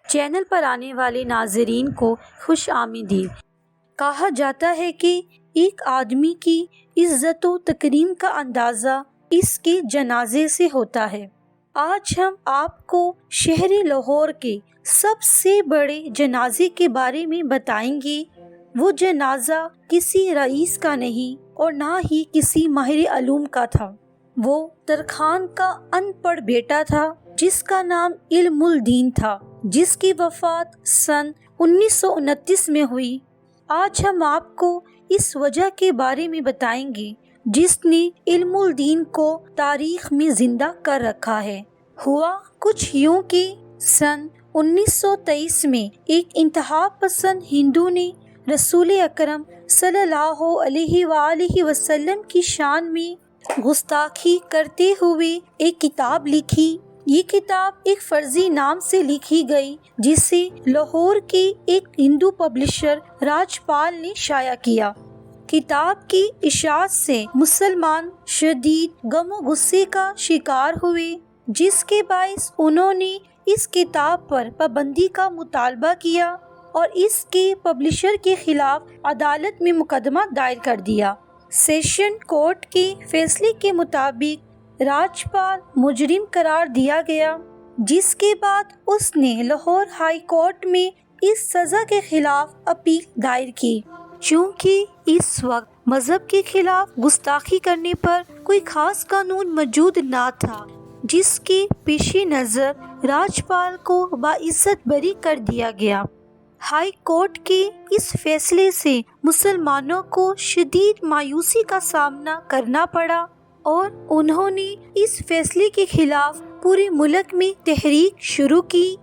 Channel پر آنے والے ناظرین کو خوش آمدید۔ کہا جاتا ہے کہ ایک آدمی کی عزت و تکریم کا اندازہ اس کے جنازے سے ہوتا ہے۔ آج ہم آپ کو شہر لاہور کے سب سے بڑے جنازے کے بارے میں بتائیں گے۔ وہ جنازہ کسی رئیس کا نہیں اور نہ ہی کسی ماہر علوم کا تھا۔ وہ ترکھان کا ان پڑھ بیٹا تھا جس کا نام علم الدین تھا، جس کی وفات سن 1929 میں ہوئی۔ آج ہم آپ کو اس وجہ کے بارے میں بتائیں گے جس نے علم الدین کو تاریخ میں زندہ کر رکھا ہے۔ ہوا کچھ یوں کہ سن 1923 میں ایک انتہا پسند ہندو نے رسول اکرم صلی اللہ علیہ وآلہ وسلم کی شان میں گستاخی کرتے ہوئے ایک کتاب لکھی۔ یہ کتاب ایک فرضی نام سے لکھی گئی جسے لاہور کے ایک ہندو پبلشر راج پال نے شائع کیا۔ کتاب کی اشاعت سے مسلمان شدید غم و غصے کا شکار ہوئے، جس کے باعث انہوں نے اس کتاب پر پابندی کا مطالبہ کیا اور اس کے پبلشر کے خلاف عدالت میں مقدمہ دائر کر دیا۔ سیشن کورٹ کے فیصلے کے مطابق راج پال مجرم قرار دیا گیا، جس کے بعد اس نے لاہور ہائی کورٹ میں اس سزا کے خلاف اپیل دائر کی۔ چونکہ اس وقت مذہب کے خلاف گستاخی کرنے پر کوئی خاص قانون موجود نہ تھا، جس کے پیش نظر راج پال کو باعزت بری کر دیا گیا۔ ہائی کورٹ کے اس فیصلے سے مسلمانوں کو شدید مایوسی کا سامنا کرنا پڑا اور انہوں نے اس فیصلے کے خلاف پورے ملک میں تحریک شروع کی۔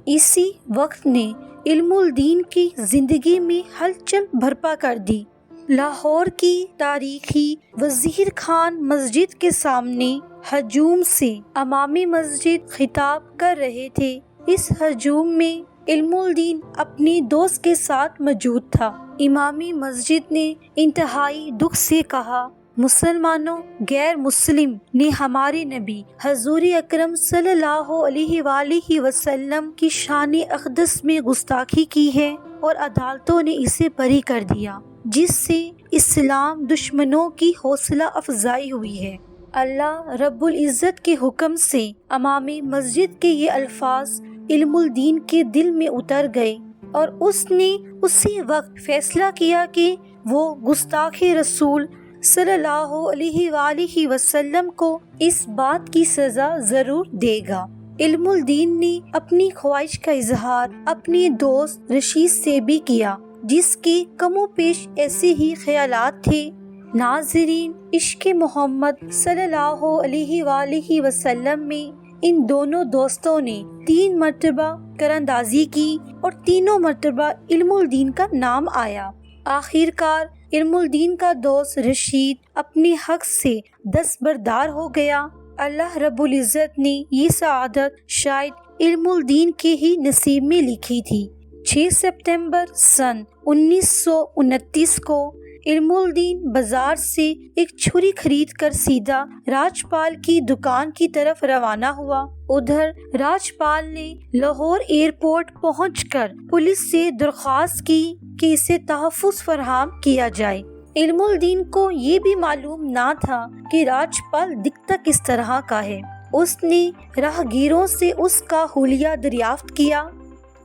اسی وقت نے علم الدین کی زندگی میں ہلچل برپا کر دی۔ لاہور کی تاریخی وزیر خان مسجد کے سامنے ہجوم سے امام مسجد خطاب کر رہے تھے۔ اس ہجوم میں علم الدین اپنے دوست کے ساتھ موجود تھا۔ امام مسجد نے انتہائی دکھ سے کہا، مسلمانوں، غیر مسلم نے ہمارے نبی حضور اکرم صلی اللہ علیہ وآلہ وسلم کی شان اقدس میں گستاخی کی ہے اور عدالتوں نے اسے بری کر دیا، جس سے اسلام دشمنوں کی حوصلہ افزائی ہوئی ہے۔ اللہ رب العزت کے حکم سے امام مسجد کے یہ الفاظ علم الدین کے دل میں اتر گئے اور اس نے اسی وقت فیصلہ کیا کہ وہ گستاخ رسول صلی اللہ علیہ وآلہ وسلم کو اس بات کی سزا ضرور دے گا۔ علم الدین نے اپنی خواہش کا اظہار اپنے دوست رشید سے بھی کیا، جس کے کم و بیش ایسے ہی خیالات تھے۔ ناظرین، عشق محمد صلی اللہ علیہ وآلہ وسلم میں ان دونوں دوستوں نے 3 مرتبہ قراردادی کی اور تینوں مرتبہ علم الدین کا نام آیا۔ آخر کار علم الدین کا دوست رشید اپنے حق سے دستبردار ہو گیا۔ اللہ رب العزت نے یہ سعادت شاید علم الدین کے ہی نصیب میں لکھی تھی۔ 6 ستمبر سن 1929 کو علم الدین بازار سے ایک چھری خرید کر سیدھا راج پال کی دکان کی طرف روانہ ہوا۔ ادھر راج پال نے لاہور ایئرپورٹ پہنچ کر پولیس سے درخواست کی کہ اسے تحفظ فراہم کیا جائے۔ علم الدین کو یہ بھی معلوم نہ تھا کہ راج پال دکھتا کس طرح کا ہے۔ اس نے راہگیروں سے اس کا حلیہ دریافت کیا۔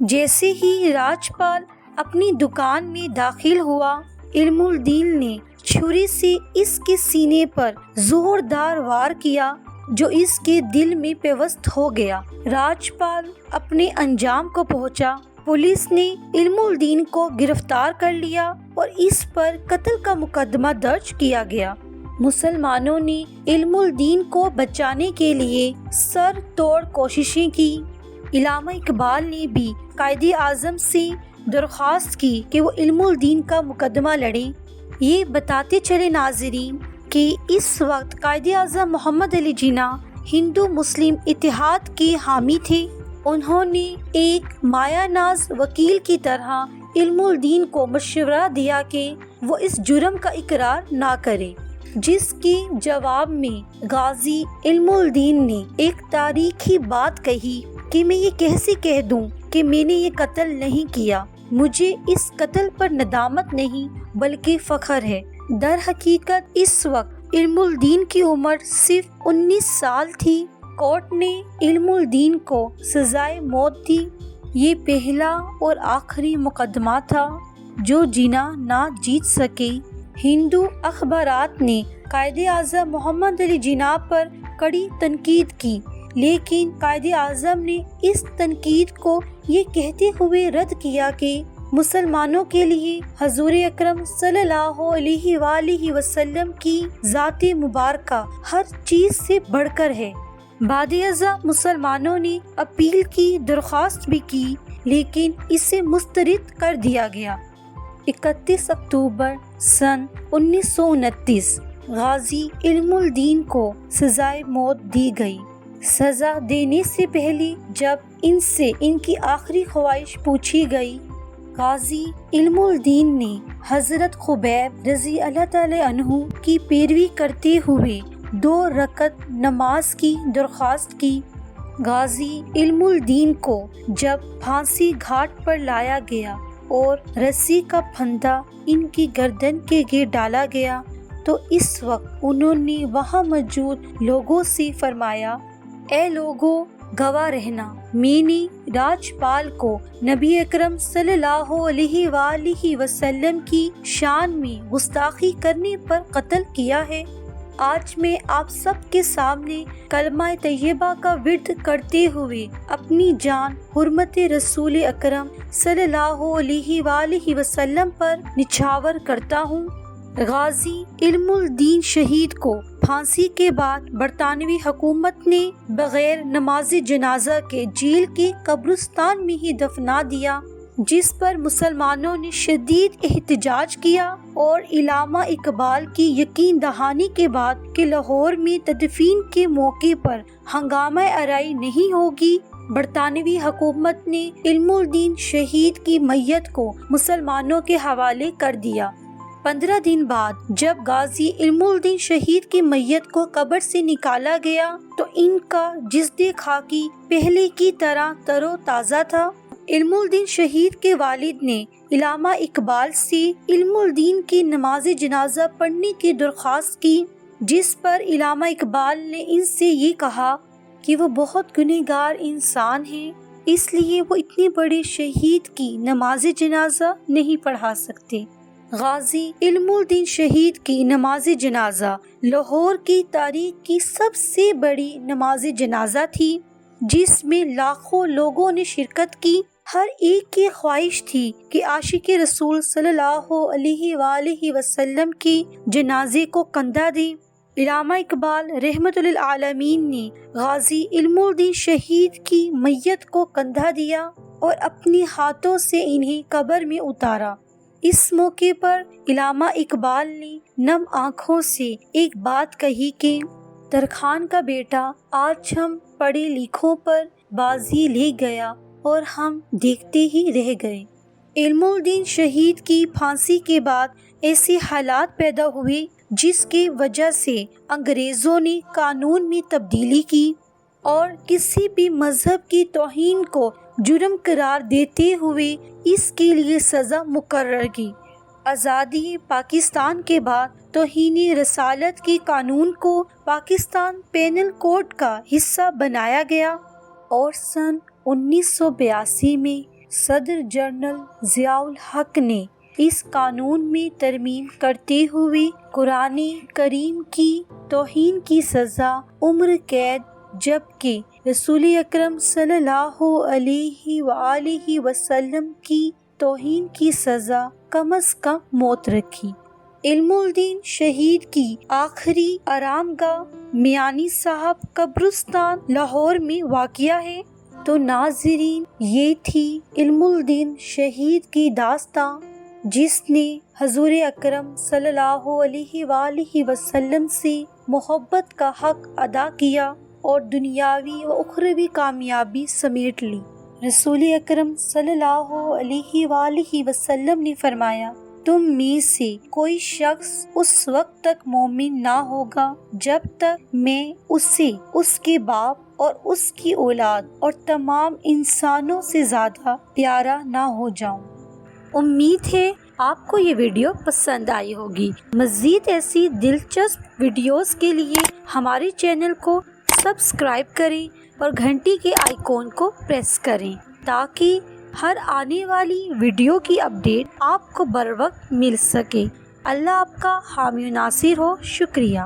جیسے ہی راج پال اپنی دکان میں داخل ہوا، علم الدین نے چھری سے اس کے سینے پر زوردار وار کیا جو اس کے دل میں پیوست ہو گیا۔ راج پال اپنے انجام کو پہنچا۔ پولیس نے علم الدین کو گرفتار کر لیا اور اس پر قتل کا مقدمہ درج کیا گیا۔ مسلمانوں نے علم الدین کو بچانے کے لیے سر توڑ کوششیں کی۔ علامہ اقبال نے بھی قائد اعظم سے درخواست کی کہ وہ علم الدین کا مقدمہ لڑیں۔ یہ بتاتے چلے ناظرین کہ اس وقت قائد اعظم محمد علی جناح ہندو مسلم اتحاد کے حامی تھے۔ انہوں نے ایک مایہ ناز وکیل کی طرح علم الدین کو مشورہ دیا کہ وہ اس جرم کا اقرار نہ کرے، جس کے جواب میں غازی علم الدین نے ایک تاریخی بات کہی کہ میں یہ کیسے کہہ دوں کہ میں نے یہ قتل نہیں کیا، مجھے اس قتل پر ندامت نہیں بلکہ فخر ہے۔ در حقیقت اس وقت علم الدین کی عمر صرف 19 سال تھی۔ کورٹ نے علم الدین کو سزائے موت دی۔ یہ پہلا اور آخری مقدمہ تھا جو جناح نہ جیت سکے۔ ہندو اخبارات نے قائد اعظم محمد علی جناح پر کڑی تنقید کی، لیکن قائد اعظم نے اس تنقید کو یہ کہتے ہوئے رد کیا کہ مسلمانوں کے لیے حضور اکرم صلی اللہ علیہ وآلہ وسلم کی ذات مبارکہ ہر چیز سے بڑھ کر ہے۔ بعد ازاں مسلمانوں نے اپیل کی درخواست بھی کی، لیکن اسے مسترد کر دیا گیا۔ 31 اکتوبر سن 1929 غازی علم الدین کو سزائے موت دی گئی۔ سزا دینے سے پہلے جب ان سے ان کی آخری خواہش پوچھی گئی، غازی علم الدین نے حضرت خبیب رضی اللہ تعالی عنہ کی پیروی کرتے ہوئے 2 رکعت نماز کی درخواست کی۔ غازی علم الدین کو جب پھانسی گھاٹ پر لایا گیا اور رسی کا پھندا ان کی گردن کے گر ڈالا گیا تو اس وقت انہوں نے وہاں موجود لوگوں سے فرمایا، اے لوگوں، گواہ رہنا، میں نے راجپال کو نبی اکرم صلی اللہ علیہ وآلہ وسلم کی شان میں گستاخی کرنے پر قتل کیا ہے۔ آج میں آپ سب کے سامنے کلمہ طیبہ کا ورد کرتے ہوئے اپنی جان حرمت رسول اکرم صلی اللہ علیہ وآلہ وسلم پر نچھاور کرتا ہوں۔ غازی علم الدین شہید کو پھانسی کے بعد برطانوی حکومت نے بغیر نماز جنازہ کے جیل کے قبرستان میں ہی دفنا دیا، جس پر مسلمانوں نے شدید احتجاج کیا اور علامہ اقبال کی یقین دہانی کے بعد کہ لاہور میں تدفین کے موقع پر ہنگامہ آرائی نہیں ہوگی، برطانوی حکومت نے علم الدین شہید کی میت کو مسلمانوں کے حوالے کر دیا۔ 15 دن بعد جب غازی علم الدین شہید کی میت کو قبر سے نکالا گیا تو ان کا جسد خاکی پہلے کی طرح تر و تازہ تھا۔ علم الدین شہید کے والد نے علامہ اقبال سے علم الدین کی نماز جنازہ پڑھنے کی درخواست کی، جس پر علامہ اقبال نے ان سے یہ کہا کہ وہ بہت گنہگار انسان ہیں، اس لیے وہ اتنے بڑے شہید کی نماز جنازہ نہیں پڑھا سکتے۔ غازی علم الدین شہید کی نماز جنازہ لاہور کی تاریخ کی سب سے بڑی نماز جنازہ تھی، جس میں لاکھوں لوگوں نے شرکت کی۔ ہر ایک کی خواہش تھی کہ عاشق رسول صلی اللہ علیہ وآلہ وسلم کی جنازے کو کندھا دے۔ علامہ اقبال رحمت للعالمین نے غازی علم الدین شہید کی میت کو کندھا دیا اور اپنے ہاتھوں سے انہیں قبر میں اتارا۔ اس موقع پر علامہ اقبال نے نم آنکھوں سے ایک بات کہی کہ ترکھان کا بیٹا آج ہم پڑھے لکھوں پر بازی لے گیا اور ہم دیکھتے ہی رہ گئے۔ علم الدین شہید کی پھانسی کے بعد ایسے حالات پیدا ہوئے جس کی وجہ سے انگریزوں نے قانون میں تبدیلی کی اور کسی بھی مذہب کی توہین کو جرم قرار دیتے ہوئے اس کے لیے سزا مقرر کی۔ آزادی پاکستان کے بعد توہین رسالت کے قانون کو پاکستان پینل کوڈ کا حصہ بنایا گیا اور سن 1982 میں صدر جنرل ضیاء الحق نے اس قانون میں ترمیم کرتے ہوئے قرآن کریم کی توہین کی سزا عمر قید، جبکہ رسول اکرم صلی اللہ علیہ وآلہ وسلم کی توہین کی سزا کم از کم موت رکھی۔ علم الدین شہید کی آخری آرام گاہ میانی صاحب قبرستان لاہور میں واقع ہے۔ تو ناظرین، یہ تھی علم الدین شہید کی داستان، جس نے حضور اکرم صلی اللہ علیہ وآلہ وسلم سے محبت کا حق ادا کیا اور دنیاوی و اخروی کامیابی سمیٹ لی۔ رسول اکرم صلی اللہ علیہ وآلہ وسلم نے فرمایا، تم میں سے کوئی شخص اس وقت تک مومن نہ ہوگا جب تک میں اسے اس کے باپ اور اس کی اولاد اور تمام انسانوں سے زیادہ پیارا نہ ہو جاؤں۔ امید ہے آپ کو یہ ویڈیو پسند آئی ہوگی۔ مزید ایسی دلچسپ ویڈیوز کے لیے ہمارے چینل کو سبسکرائب کریں اور گھنٹی کے آئیکن کو پریس کریں تاکہ ہر آنے والی ویڈیو کی اپڈیٹ آپ کو بر وقت مل سکے۔ اللہ آپ کا حامی و ناصر ہو۔ شکریہ۔